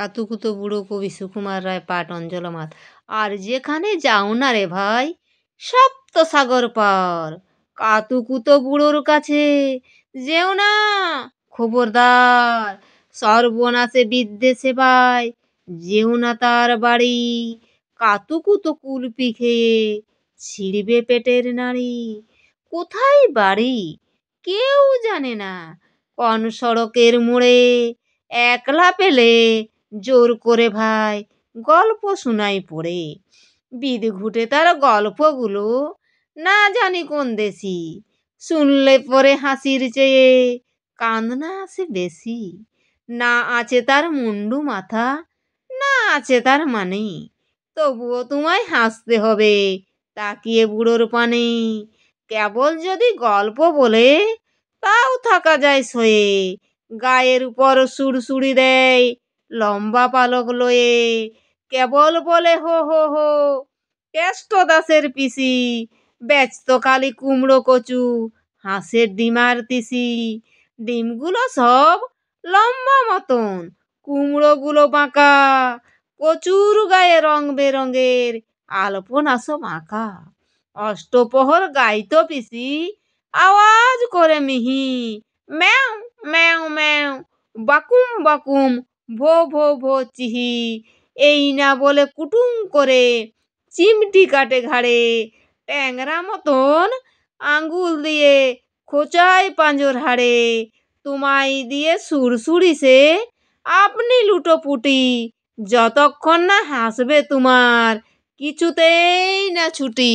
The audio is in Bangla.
কাতুকুতো বুড়ো কবি সুকুমার রায় পাঠ অঞ্জলা মাত। আর যেখানে যাও না রে ভাই, সপ্ত সাগর পার, কাতুকুতো বুড়োর কাছে যেও না, খবরদার। সর্বনাশে বিদ্বেষে পায়, যেও না তার বাড়ি, কাতুকুতো কুলপি খেয়ে ছিঁড়বে পেটের নাড়ি। কোথায় বাড়ি কেউ জানে না, কোন সড়কের মোড়ে, একলা পেলে জোর করে ভাই গল্প শোনাই পড়ে। বিদঘুটে তার গল্পগুলো না জানি কোন দেশি, শুনলে পরে হাসির চেয়ে কান্না আসে বেশি। না আছে তার মুন্ডু মাথা, না আছে তার মানে, তবুও তোমায় হাসতে হবে তাকিয়ে বুড়োর পানে। কেবল যদি গল্প বলে তাও থাকা যায় সয়ে, গায়ের উপর সুড়সুড়ি দেয় লম্বা পালক লয়ে। কেবল বলে হো হো হো, কেষ্ট দাসের পিসি, ব্যস্ত কালি কুমড়ো কচু, হাঁসের ডিমার তিসি। ডিমগুলো সব লম্বা মতন, কুমড়োগুলো বাঁকা, কচুর গায়ে রং বেরঙের আলপনা সব আঁকা। অষ্টপ্রহর গাইতো পিসি আওয়াজ করে মিহি, ম্যাও ম্যাও ম্যাও, বাকুম বাকুম, ভো ভো ভো চিহি। এই না বলে কুটুম করে চিমটি কাটে ঘাড়ে, ট্যাংরা মতন আঙ্গুল দিয়ে খোঁচায় পাঁজর হাড়ে। তোমায় দিয়ে সুরসুরি সে আপনি লুটোপুটি, যতক্ষণ না হাসবে তোমার কিছুতেই না ছুটি।